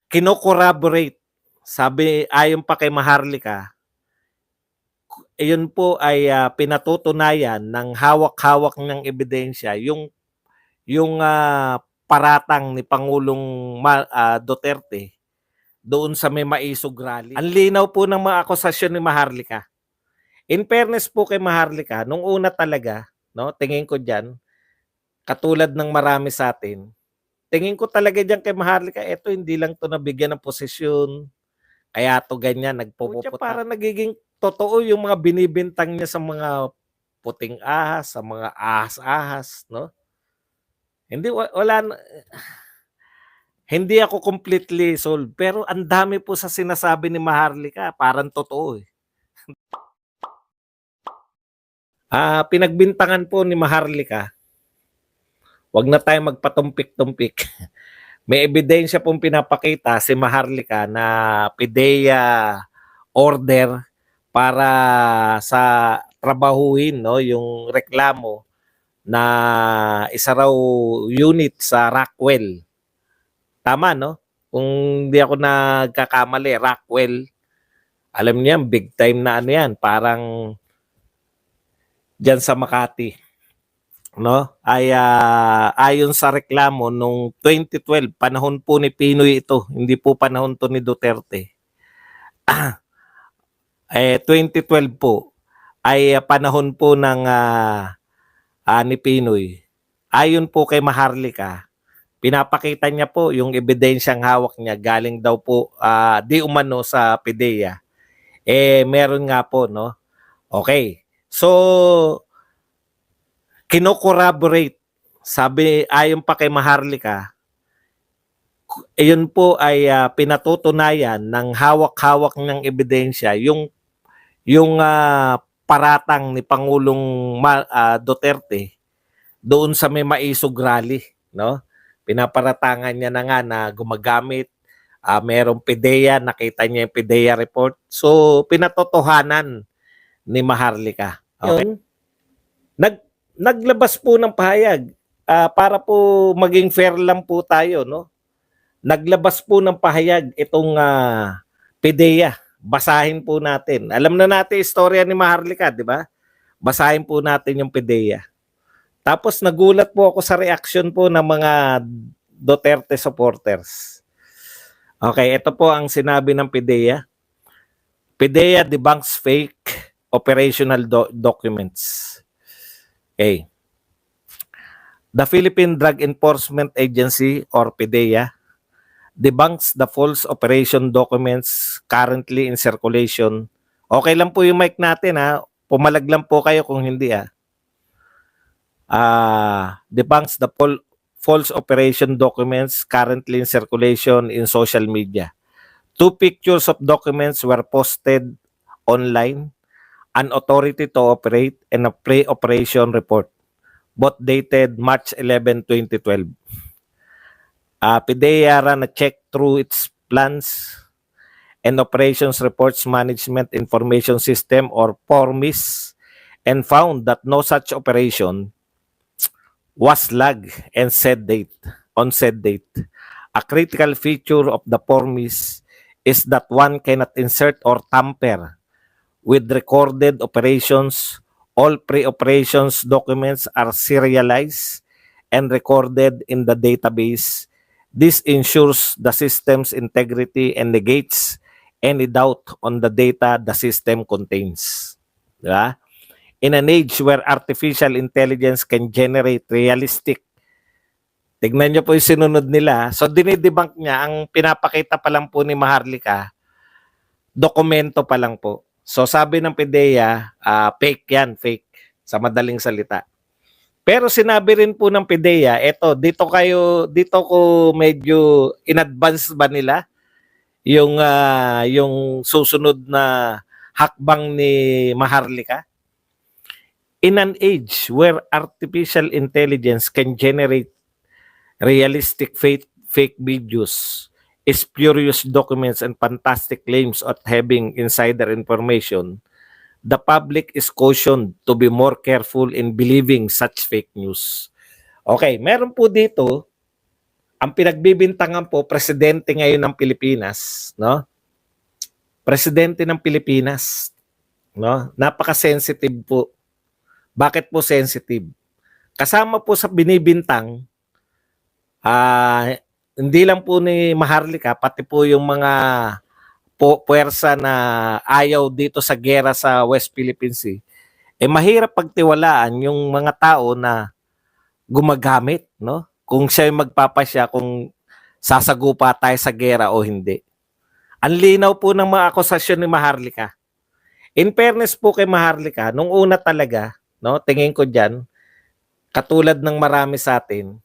kino-corroborate. Sabi, ayon pa kay Maharlika, iyon po ay pinatutunayan ng hawak-hawak ng ebidensya yung paratang ni Pangulong Duterte doon sa may Maisog Rally. Ang linaw po ng mga akusasyon ni Maharlika. In fairness po kay Maharlika, nung una talaga, no, tingin ko diyan, katulad ng marami sa atin, tingin ko talaga diyan kay Maharlika, eto hindi lang to nabigyan ng posisyon, kaya to ganyan, nagpupuputa. Para nagiging totoo yung mga binibintang niya sa mga puting ahas, sa mga ahas-ahas, no? Hindi, hindi ako completely sold, pero ang dami po sa sinasabi ni Maharlika, parang totoo eh. Pinagbintangan po ni Maharlika, wag na tayong magpatumpik-tumpik. May ebidensya pong pinapakita si Maharlika na PIDEA order para sa trabahuhin, no, yung reklamo na isa raw unit sa Rockwell. Tama, no? Kung hindi ako nagkakamali, Rockwell, alam niyo big time na ano yan, parang diyan sa Makati, no? Ay ayon sa reklamo nung 2012, panahon po ni Pinoy ito, hindi po panahon to ni Duterte. 2012 po ay panahon po ng ni Pinoy. Ayon po kay Maharlika, pinapakita niya po yung ebidensyang hawak niya galing daw po di umano sa PIDEA. Meron nga po, no? Okay. So, kino-corroborate. Sabi, ayon pa kay Maharlika, iyon po ay pinatutunayan ng hawak-hawak ng ebidensya yung paratang ni Pangulong Duterte doon sa may Maisog Rally, no? Pinaparatangan niya na nga na gumagamit, merong PIDEA, nakita niya yung PIDEA report. So, pinatotohanan ni Maharlika. Okay? Naglabas po ng pahayag para po maging fair lang po tayo, no? Naglabas po ng pahayag itong PIDEA. Basahin po natin. Alam na natin istorya ni Maharlika, di ba? Basahin po natin yung PIDEA. Tapos nagulat po ako sa reaction po ng mga Duterte supporters. Okay, ito po ang sinabi ng PIDEA. PIDEA debunks fake operational documents. Okay. The Philippine Drug Enforcement Agency or PIDEA debunks the false operation documents currently in circulation. Okay lang po yung mic natin ha. Pumalag lang po kayo kung hindi ha. Debunks the false operation documents currently in circulation in social media. 2 pictures of documents were posted online, an authority to operate, and a pre-operation report, both dated March 11, 2012. PIDEA ran a check through its plans and operations reports management information system or PORMIS and found that no such operation was logged and on said date. A critical feature of the PORMIS is that one cannot insert or tamper with recorded operations. All pre-operations documents are serialized and recorded in the database. This ensures the system's integrity and negates any doubt on the data the system contains. Diba? In an age where artificial intelligence can generate realistic, tignan nyo po yung sinunod nila. So, dinidebunk niya, ang pinapakita pa lang po ni Maharlika, dokumento pa lang po. So, sabi ng PIDEA, fake yan, fake, sa madaling salita. Pero sinabi rin po ng PIDEA, dito ko medyo in advance ba nila yung susunod na hakbang ni Maharlika? In an age where artificial intelligence can generate realistic fake videos, spurious documents, and fantastic claims of having insider information, the public is cautioned to be more careful in believing such fake news. Okay, meron po dito ang pinagbibintangan po, presidente ngayon ng Pilipinas, no? Presidente ng Pilipinas, no? Napaka-sensitive po. Bakit po sensitive? Kasama po sa binibintang, hindi lang po ni Maharlika, pati po yung mga puwersa na ayaw dito sa gera sa West Philippine Sea, mahirap pagtiwalaan yung mga tao na gumagamit, no? Kung siya yung magpapasya kung sasagupa tayo sa gera o hindi. Ang linaw po ng mga akusasyon ni Maharlika. In fairness po kay Maharlika, nung una talaga, no, tingin ko diyan, katulad ng marami sa atin,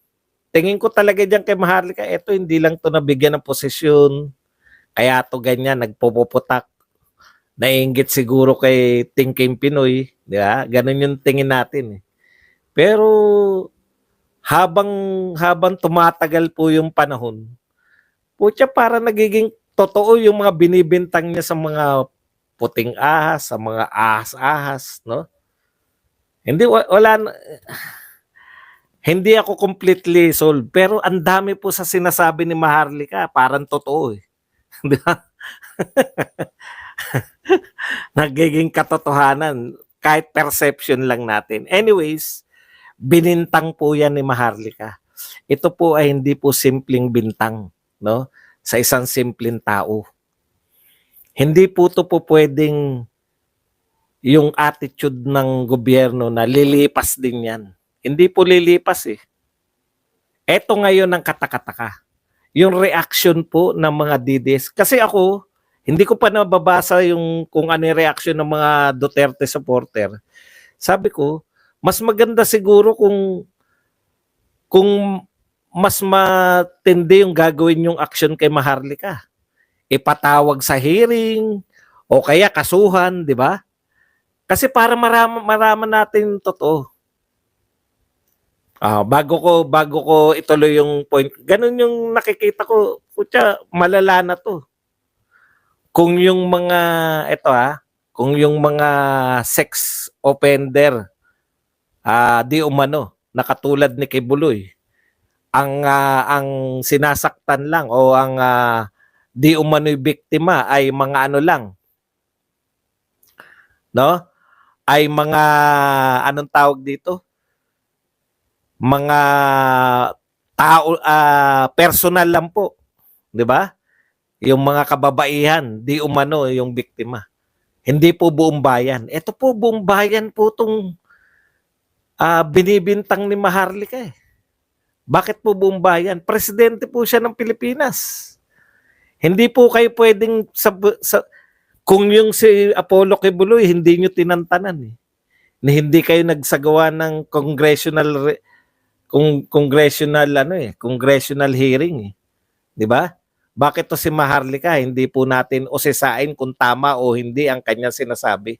tingin ko talaga diyan kay Maharlika, eto hindi lang to nabigyan ng posisyon, kaya to ganyan, nagpupuputak, naiinggit siguro kay Tingking Pinoy, di ba? Ganun yung tingin natin. Pero habang tumatagal po yung panahon, putya para nagiging totoo yung mga binibintang niya sa mga puting ahas, sa mga ahas-ahas, no? Hindi hindi ako completely sold, pero ang dami po sa sinasabi ni Maharlika, parang totoo eh. Di ba? Nagiging katotohanan kahit perception lang natin. Anyways, binintang po yan ni Maharlika. Ito po ay hindi po simpleng bintang, no? Sa isang simpleng tao. Hindi po ito po pwedeng yung attitude ng gobyerno na lilipas din yan. Hindi po lilipas eh. Ito ngayon ang katakataka. Yung reaction po ng mga DDS. Kasi ako, hindi ko pa nababasa yung kung ano yung reaction ng mga Duterte supporter. Sabi ko, mas maganda siguro kung mas matindi yung gagawin yung action kay Maharlika. Ipatawag sa hearing o kaya kasuhan, di ba? Kasi para maraman natin totoo. Bago ko ituloy yung point. Ganun yung nakikita ko, putya, malala na to. Kung yung mga kung yung mga sex offender di umano na katulad ni Kibuloy, ang sinasaktan lang o ang di umano'y biktima ay mga ano lang, no? Ay mga anong tawag dito? Mga tao personal lang po, 'di ba? Yung mga kababaihan, di umano yung biktima. Hindi po buong bayan. Ito po buong bayan po tong binibintang ni Maharlika eh. Bakit po buong bayan? Presidente po siya ng Pilipinas. Hindi po kayo pwedeng kung yung si Apollo Kibuloy hindi nyo tinantanan eh. Na hindi kayo nagsagawa ng congressional hearing eh. 'Di ba? Bakit to si Maharlika hindi po natin usisain kung tama o hindi ang kanya sinasabi?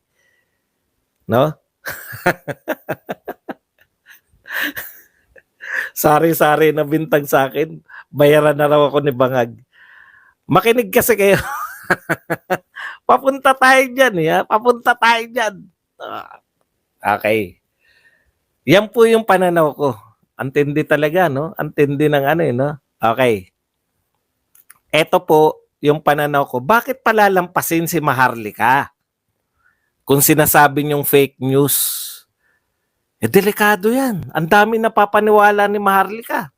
No? Sari-sari na bintang sa akin, bayaran na raw ako ni Bangag. Makinig kasi kayo. Papunta tayo dyan, papunta tayo dyan. Okay. Yan po yung pananaw ko. Antindi talaga, no? Antindi ng ano, no? Okay. Ito po yung pananaw ko. Bakit palalampasin si Maharlika? Kung sinasabi niyong fake news, delikado yan. Ang dami napapaniwala ni Maharlika.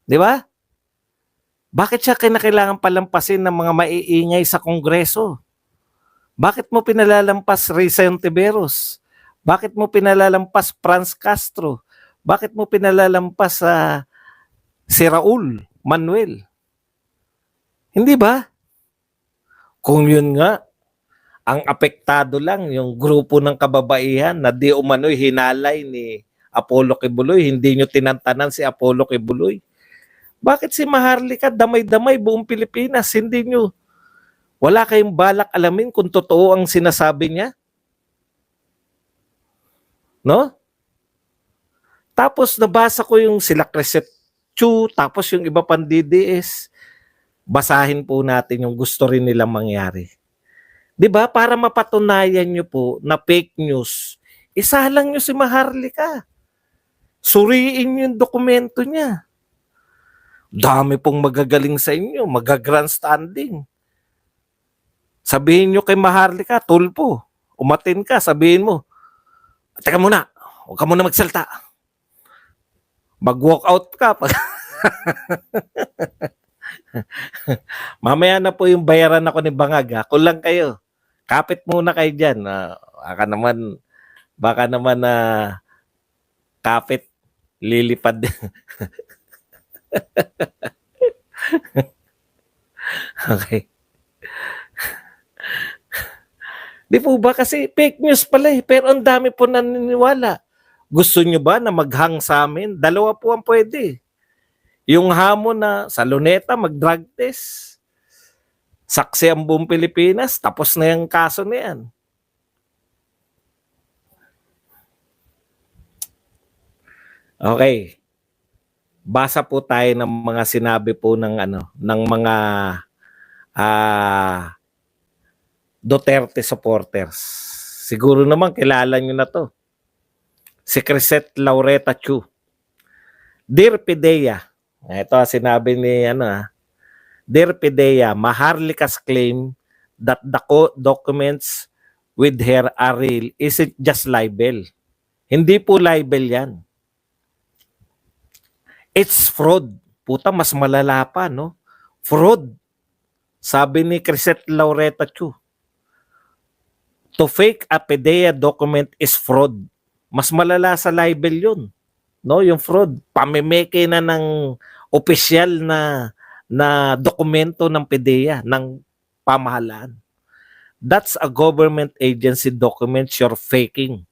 Di ba? Bakit siya kinakailangan palampasin ng mga maiingay sa Kongreso? Bakit mo pinalalampas Risa Ontiveros? Bakit mo pinalalampas Franz Castro? Bakit mo pinalalampas si Raul Manuel? Hindi ba? Kung yun nga, ang apektado lang yung grupo ng kababaihan na di umano'y hinalay ni Apollo Kibuloy, hindi nyo tinantanan si Apollo Kibuloy. Bakit si Maharlika damay-damay buong Pilipinas? Hindi nyo, wala kayong balak alamin kung totoo ang sinasabi niya? No? Tapos nabasa ko yung sila Crescent Chu, tapos yung iba pang DDS. Basahin po natin yung gusto rin nilang mangyari. 'Di ba? Para mapatunayan nyo po na fake news, isalang nyo si Maharlika. Suriin yung dokumento niya. Dami pong magagaling sa inyo, magagrandstanding. Sabihin nyo kay Maharlika, tulpo, umatin ka, sabihin mo, teka muna, huwag ka muna magsalta. Mag-walk out ka. Mamaya na po yung bayaran ako ni Bangag. Ha? Kulang kayo. Kapit muna kayo dyan. Baka naman kapit, lilipad. Okay. Di po ba? Kasi fake news pala eh. Pero ang dami po naniniwala. Gusto nyo ba na maghang sa amin? Dalawa po ang pwede. Yung hamon na sa Luneta mag-drug test. Saksi ang buong Pilipinas. Tapos na yung kaso na yan. Okay. Basa po tayo ng mga sinabi po ng ng mga Duterte supporters. Siguro naman kilala nyo na to. Si Crisette Laureta Chu. Dear Pidea, ito sinabi ni Dear Pidea, Maharlika's claim that the documents with her are real isn't just libel. Hindi po libel yan. It's fraud. Puta, mas malala pa, no? Fraud. Sabi ni Crisette Laureta Chu. To fake a PDEA document is fraud. Mas malala sa libel yun. No, yung fraud. Pamimeke na ng opisyal na dokumento ng PDEA, ng pamahalaan. That's a government agency documents you're faking.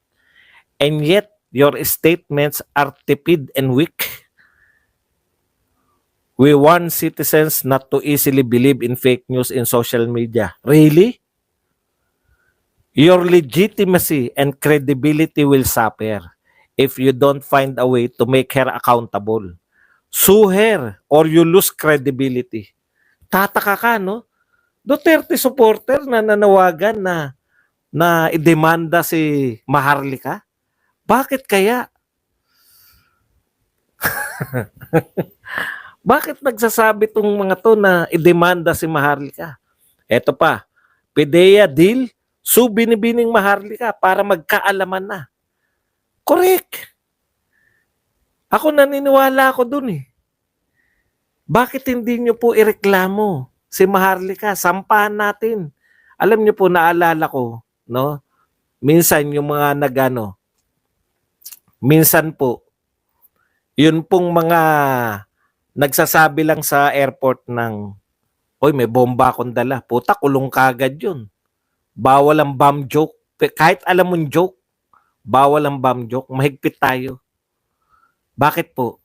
And yet, your statements are tepid and weak. We want citizens not to easily believe in fake news in social media. Really? Your legitimacy and credibility will suffer if you don't find a way to make her accountable. Sue her or you lose credibility. Tataka ka, no? Duterte supporter na nanawagan na idemanda si Maharlika? Bakit kaya? Bakit nagsasabi tong mga to na idemanda si Maharlika? Eto pa, PDEA deal, binibining Maharlika para magkaalaman na. Correct. Ako naniniwala ako dun eh. Bakit hindi nyo po ireklamo si Maharlika? Sampahan natin. Alam nyo po, naalala ko, no? Minsan yung mga minsan po, yun pong mga nagsasabi lang sa airport ng, oy, may bomba akong dala. Puta, kulong kagad yun. Bawal ang bomb joke. Kahit alam mong joke, bawal ang bomb joke. Mahigpit tayo. Bakit po?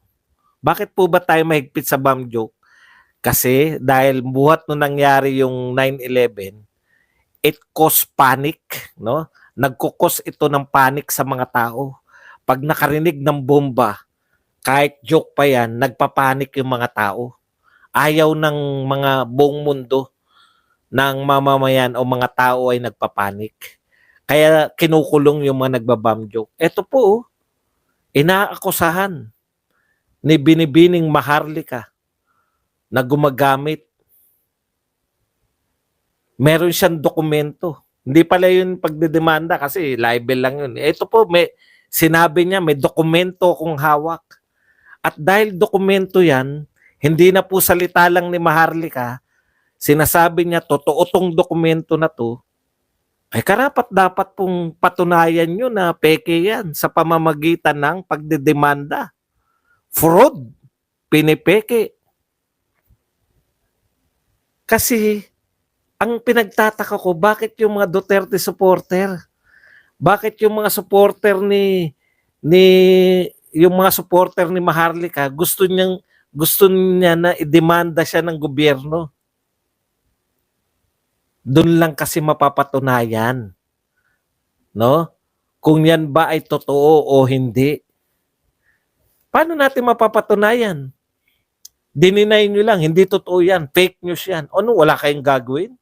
Bakit po ba tayo mahigpit sa bomb joke? Kasi dahil buhat nung nangyari yung 9/11, it caused panic, no? Nagkukos ito ng panic sa mga tao. Pag nakarinig ng bomba, kahit joke pa yan, nagpapanik yung mga tao. Ayaw ng mga buong mundo ng mamamayan o mga tao ay nagpapanik. Kaya kinukulong yung mga nagbabam joke. Ito po, inaakusahan ni binibining Maharlika na gumagamit. Meron siyang dokumento. Hindi pala yun pagdedemanda kasi libel lang yun. Ito po, sinabi niya may dokumento akong hawak. At dahil dokumento yan, hindi na po salita lang ni Maharlika, sinasabi niya, totoo tong dokumento na to, ay karapat dapat pong patunayan nyo na peke yan sa pamamagitan ng pagdedemanda. Fraud, pinipeke. Kasi, ang pinagtataka ko, bakit yung mga Duterte supporter, bakit yung mga supporter yung mga supporter ni Maharlika, gusto niya na idemanda siya ng gobyerno. Doon lang kasi mapapatunayan, no? Kung yan ba ay totoo o hindi. Paano natin mapapatunayan? Dininay nyo lang, hindi totoo yan, fake news yan. Ano, wala kayong gagawin?